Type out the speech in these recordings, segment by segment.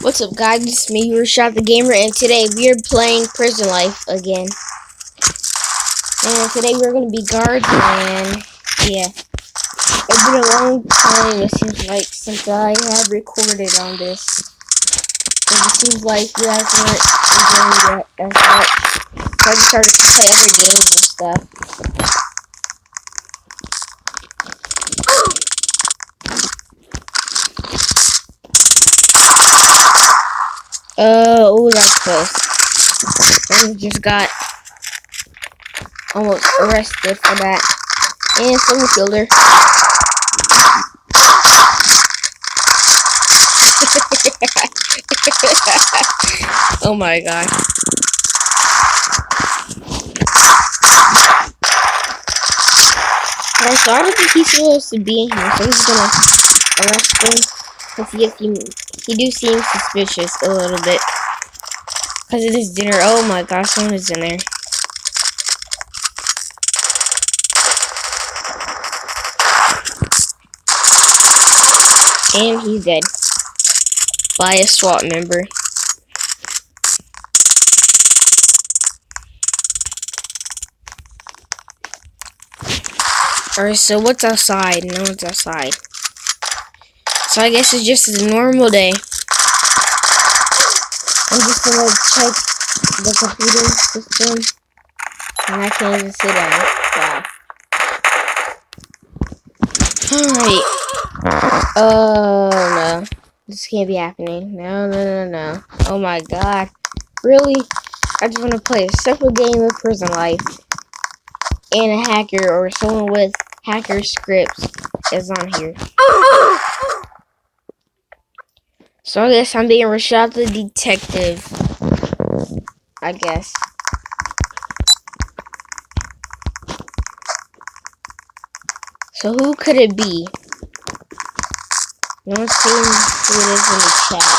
What's up, guys? It's me, Rashad The Gamer, and today we are playing Prison Life again. And today we're going to be guards, and yeah. It's been a long time, it seems like, since I have recorded on this. And it seems like you guys weren't enjoying it as much. So I just started to play other games and stuff. Oh, that's close. I just got almost arrested for that. And someone killed her. Oh my god. Alright, so I don't think he's supposed to be in here, so I'm just gonna arrest him. Because he do seem suspicious a little bit. Because it is dinner. Oh my gosh, someone is in there. And he's dead. By a SWAT member. Alright, so what's outside? No one's outside. So I guess it's just a normal day. I'm just gonna check the computer system. And I can't even sit down. Wow. Alright. Oh no. This can't be happening. No. Oh my god. Really? I just want to play a simple game of Prison Life. And a hacker or someone with hacker scripts is on here. So I guess I'm being Rashad the detective. I guess. So who could it be? No one's saying who it is in the chat.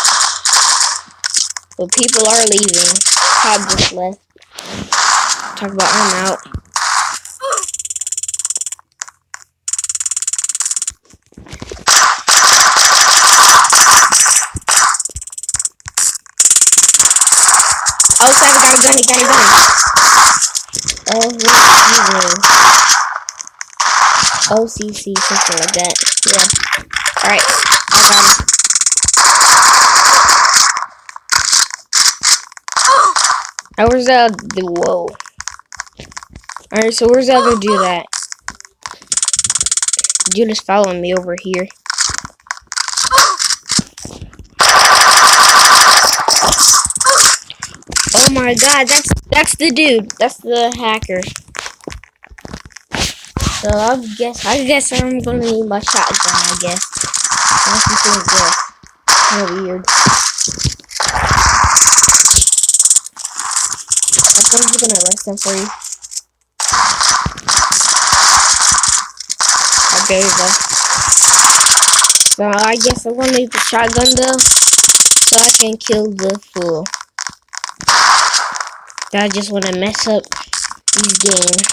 But people are leaving. Todd just left. Talk about I'm out. Oh, sorry, got a gun. Oh, what's his name? OCC, something like that. Yeah. Alright, I got him. Oh, where's the whoa? Alright, so where's the other dude at? Dude is following me over here. Oh my god, that's the dude. That's the hacker. So I guess I'm gonna need my shotgun, I guess. Unless you think it's kind of weird. I think we're gonna arrest him for you. Oh, there you go. So I guess I'm gonna need the shotgun though, so I can kill the fool. I just want to mess up these games.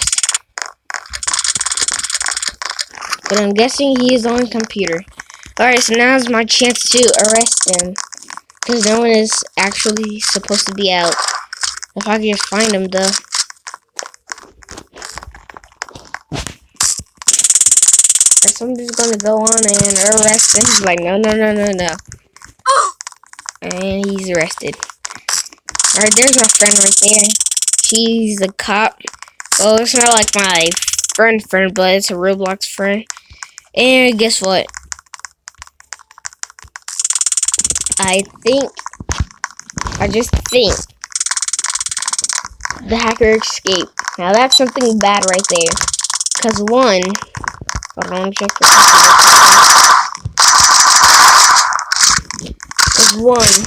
But I'm guessing he is on computer. Alright, so now's my chance to arrest him. Because no one is actually supposed to be out. If I can just find him, though. So I'm just going to go on and arrest him. He's like, no. And he's arrested. Alright, there's my friend right there. She's a cop. Well, it's not like my friend, but it's a Roblox friend. And guess what? I just think the hacker escaped. Now that's something bad right there. Cause one, hold on, check the Cause one,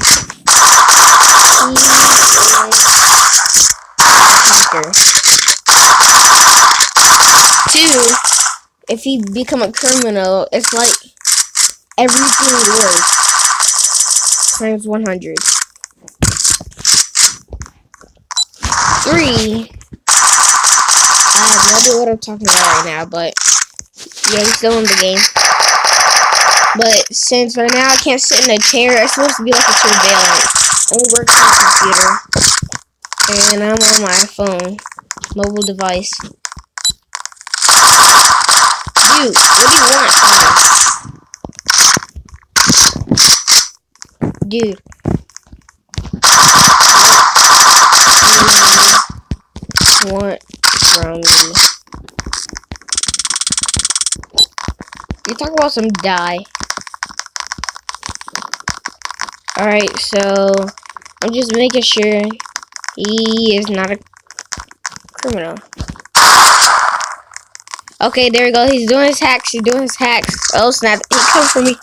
he is a hacker. Two, if he become a criminal, it's like everything works times 100. 3, I have no idea what I'm talking about right now, but yeah, he's still in the game. But since right now I can't sit in a chair, it's supposed to be like a surveillance. Only works on the computer. And I'm on my phone. Mobile device. Dude, what do you want from me? Dude. What from me? You talk about some die. Alright, so I'm just making sure he is not a criminal. Okay, there we go. He's doing his hacks. He's doing his hacks. Oh snap! He come for me.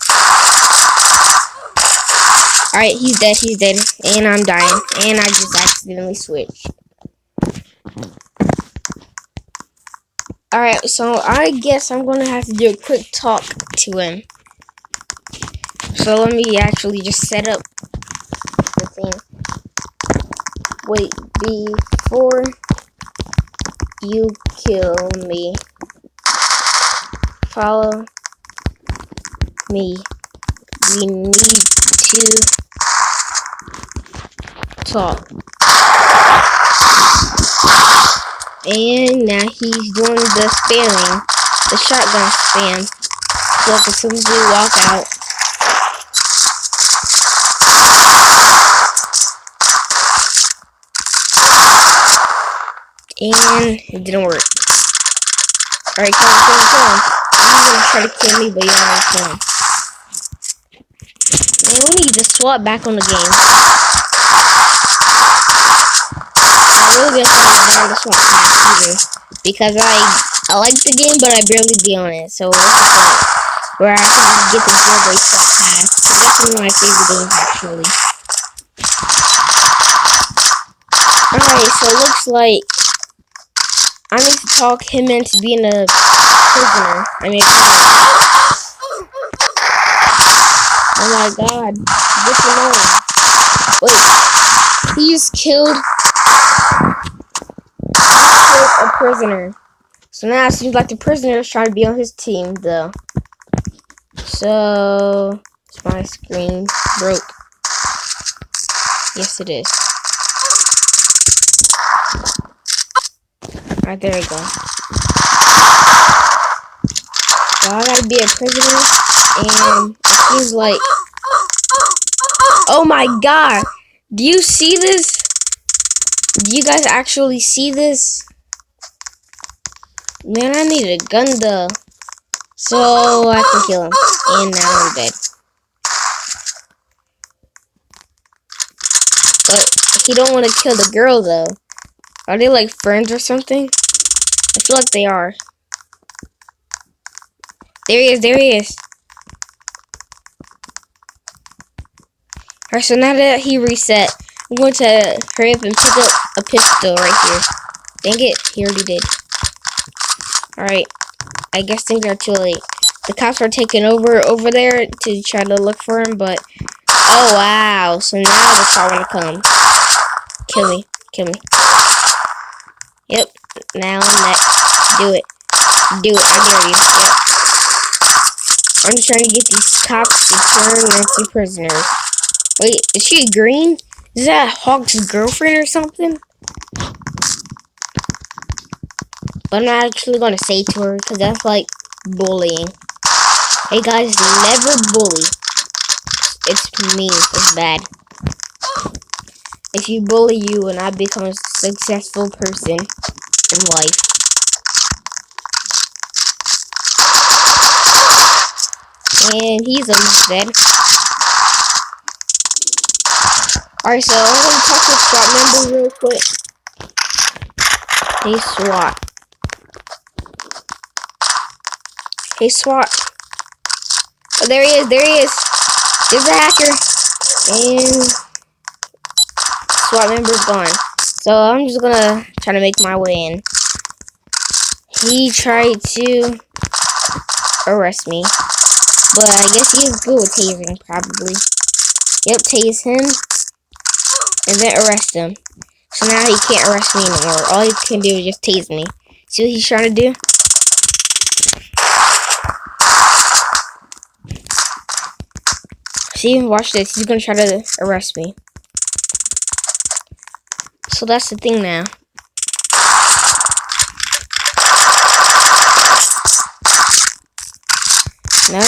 Alright, he's dead. He's dead, and I'm dying. And I just accidentally switched. Alright, so I guess I'm gonna have to do a quick talk to him. So let me actually just set up the thing. Wait, before you kill me, follow me. We need to talk. And now he's doing the spamming, the shotgun spam. So as soon as we walk out, and it didn't work. Alright, kill him. He's gonna try to kill me, but you don't want to kill him. Man, we need to swap back on the game. I really didn't want to down the swap back either. Because I like the game, but I barely be on it. So what's the point? Where I can get the jailbreak swap pass. That's one of my favorite games actually. Alright, so it looks like I need to talk him into being a prisoner. Oh my god. This alone. Wait. He's killed a prisoner. So now it seems like the prisoner is trying to be on his team though. So is my screen broke? Yes it is. Alright, there we go. So I gotta be a prisoner, and it seems like... Oh my god! Do you see this? Do you guys actually see this? Man, I need a gun though, so I can kill him. And now I'm dead. But he don't want to kill the girl though. Are they like friends or something? I feel like they are. There he is, there he is. Alright, so now that he reset, I'm going to hurry up and pick up a pistol right here. Dang it, he already did. Alright, I guess things are too late. The cops are taking over there to try to look for him, but... Oh, wow. So now the car want to come. Kill me, kill me. Yep, now I'm next. Do it. Do it, I dare you. Yep. I'm just trying to get these cops to turn into prisoners. Wait, is she green? Is that Hawk's girlfriend or something? But I'm not actually going to say to her because that's like bullying. Hey guys, never bully. It's mean. It's bad. If you bully, you will not become a successful person in life. And he's almost dead. Alright, so I'm going to talk to SWAT member real quick. Hey, SWAT. Hey, SWAT. Oh, there he is, there he is. There's a hacker. And SWAT member's gone. So I'm just going to try to make my way in. He tried to arrest me. But I guess he is good with tasing, probably. Yep, tase him. And then arrest him. So now he can't arrest me anymore. All he can do is just tase me. See what he's trying to do? See, watch this. He's gonna try to arrest me. So that's the thing now. No,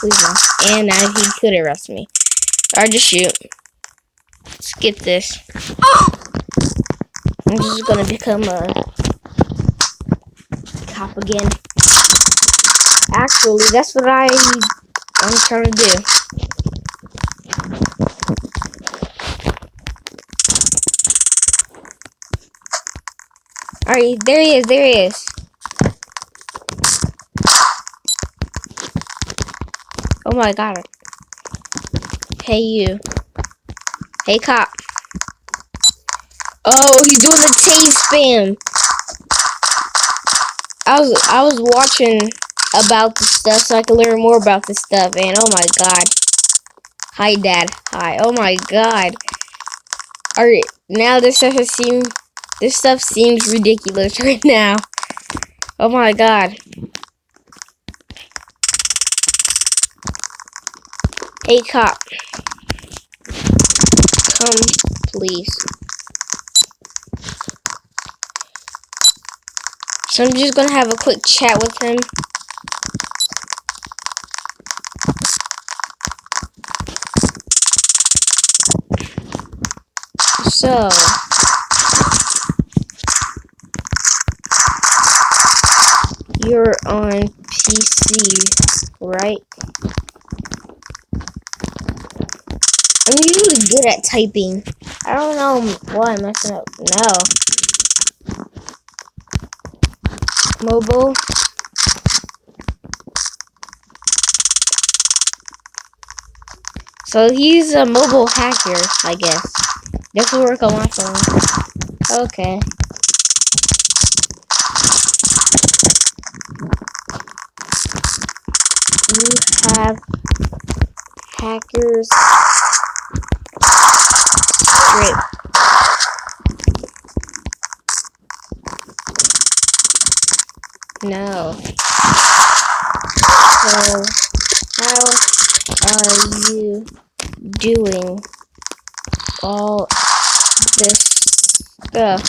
please no. And now he could arrest me. Or just shoot. Skip this. I'm just gonna become a cop again. Actually, that's what I'm trying to do. Alright, there he is. Oh my god. Hey you. Hey cop. Oh, he's doing the tase spam. I was watching about this stuff so I could learn more about this stuff, and oh my god. Hi dad. Hi. Oh my god. Alright, now this stuff seems ridiculous right now. Oh my god. Hey cop. Come, please. So I'm just gonna have a quick chat with him. So, you're on PC, right? I'm usually good at typing. I don't know why I'm messing up. No. Mobile. So he's a mobile hacker, I guess. This will work on my phone. Okay. You have hackers script. No. So how are you doing all this stuff?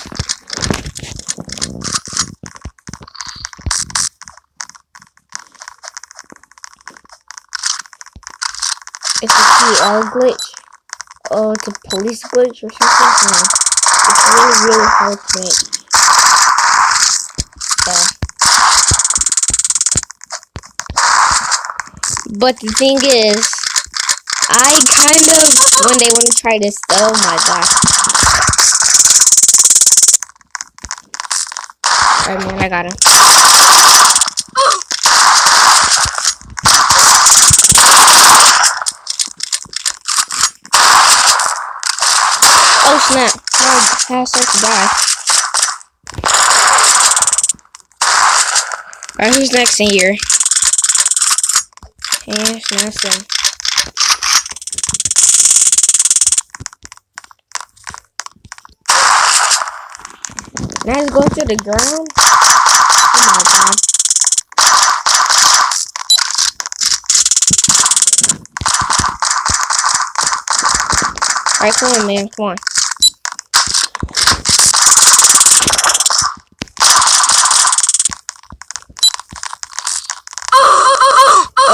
It's a TL glitch. Oh, it's a police glitch or something. It's really hard to make. Yeah. But the thing is, I kind of, when they want to try this, oh my gosh. Alright, man, I got him. Oh snap! I start to die. Alright, who's next in here? Yeah, it's not. Now he's going through the ground? Oh my god. Alright, come on, man. Come on.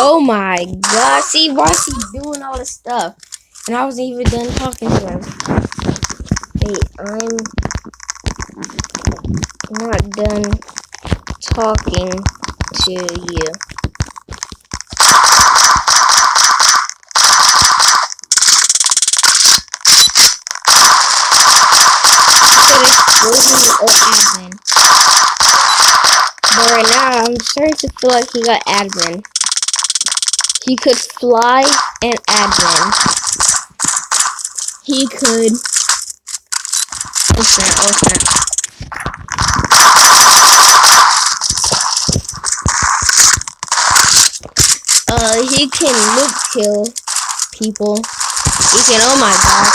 Oh my god. See, why is he doing all this stuff? And I wasn't even done talking to him. Hey, I'm not done talking to you. Or admin. But right now, I'm starting to feel like he got admin. He could fly and admin. He could. Oh snap! Oh snap! He can loop kill people. He can. Oh my god!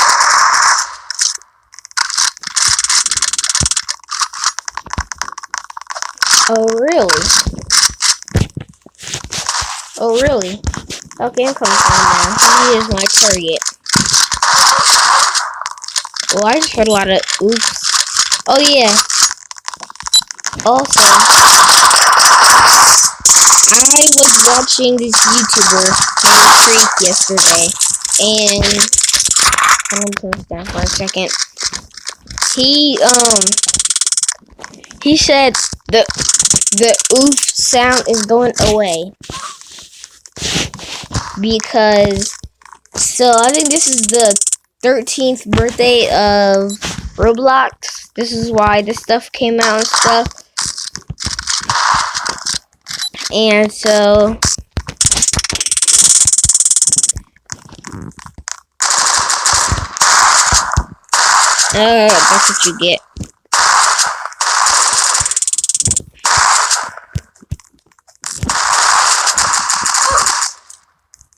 Oh really? Oh really? Okay, I'm coming for him now. He is my target. Well, I just heard a lot of oops. Oh yeah. Also, I was watching this YouTuber named Creek yesterday, and I'm gonna turn this down for a second. He said the oof sound is going away because I think this is the 13th birthday of Roblox. This is why this stuff came out and stuff. And so that's what you get.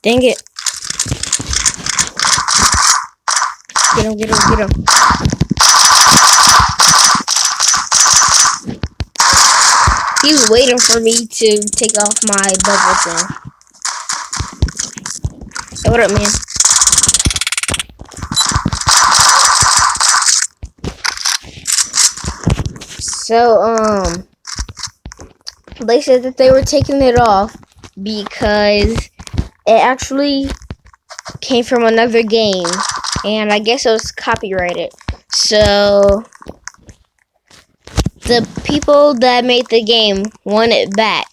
Dang it. Get him, get him, get him. He's waiting for me to take off my bubble thing. Hey, what up, man? So, they said that they were taking it off because it actually came from another game, and I guess it was copyrighted. So the people that made the game want it back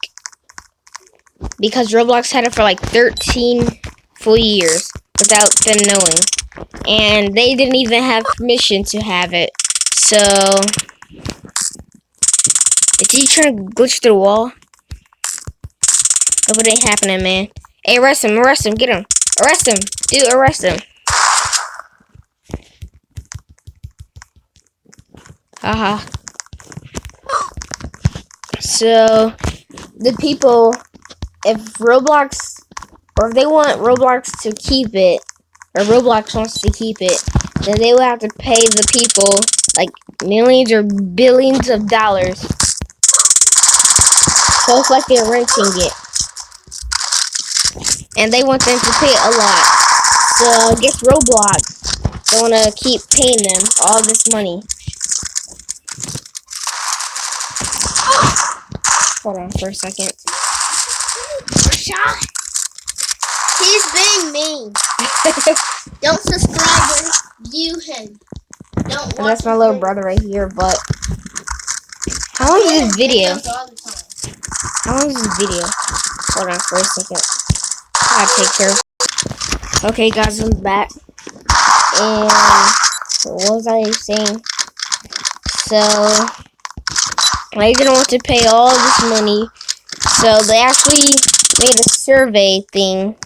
because Roblox had it for like 13 full years without them knowing, and they didn't even have permission to have it. So is he trying to glitch through the wall? What ain't happening, man? Hey, arrest him, get him. Arrest him, dude, arrest him. Haha. So, the people, if Roblox, or if they want Roblox to keep it, or Roblox wants to keep it, then they will have to pay the people, like, millions or billions of dollars. So it's like they're renting it. And they want them to pay a lot. So, I guess Roblox, they want to keep paying them all this money. Hold on for a second. Rashad, he's being mean. Don't subscribe or view him. Don't watch. That's my little brother right here, but how long is this video? How long is this video? Hold on for a second. I gotta take care of. Okay, guys, I'm back. And what was I saying? So they're gonna want to pay all this money. So they actually made a survey thing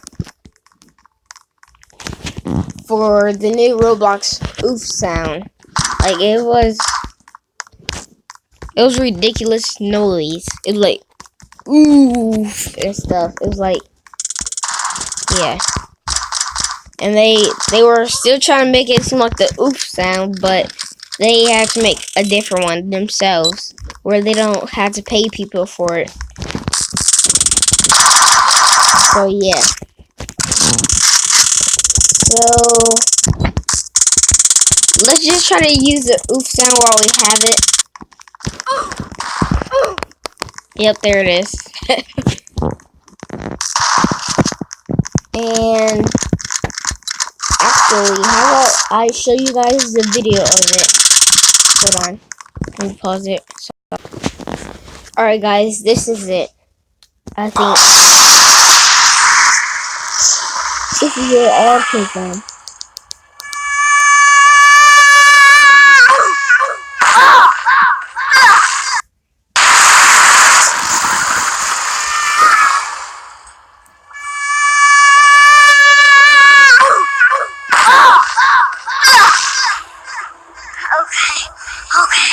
for the new Roblox oof sound. Like it was ridiculous noise. It was like oof and stuff. It was like, yeah. And they were still trying to make it seem like the oof sound, but they had to make a different one themselves where they don't have to pay people for it. So yeah. So let's just try to use the oof sound while we have it. Yep, there it is. And actually, how about I show you guys the video of it? Hold on. Let me pause it. Alright guys, this is it. I think this is where it all came from. Okay,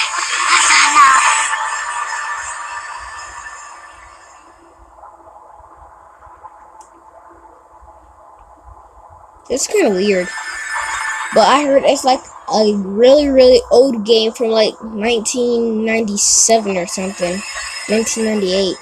that's enough. It's kind of weird. But I heard it's like a really, really old game from like 1997 or something. 1998.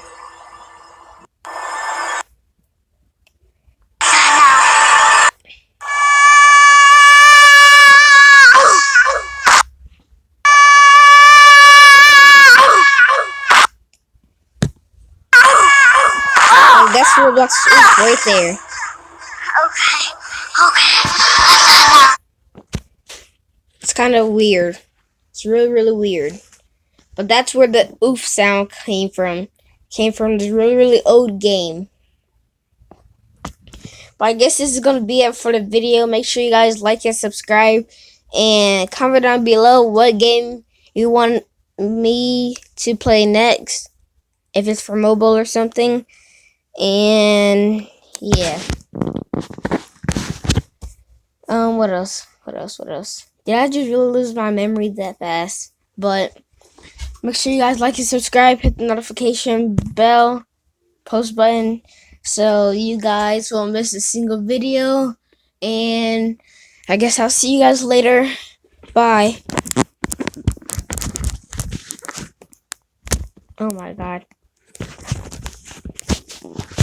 Roblox oof right there. It's kind of weird. It's really, really weird. But that's where the oof sound came from. Came from this really, really old game. But I guess this is going to be it for the video. Make sure you guys like and subscribe. And comment down below what game you want me to play next. If it's for mobile or something. And yeah. What else? Did I just really lose my memory that fast? But make sure you guys like and subscribe. Hit the notification bell. Post button. So you guys won't miss a single video. And I guess I'll see you guys later. Bye. Oh my god.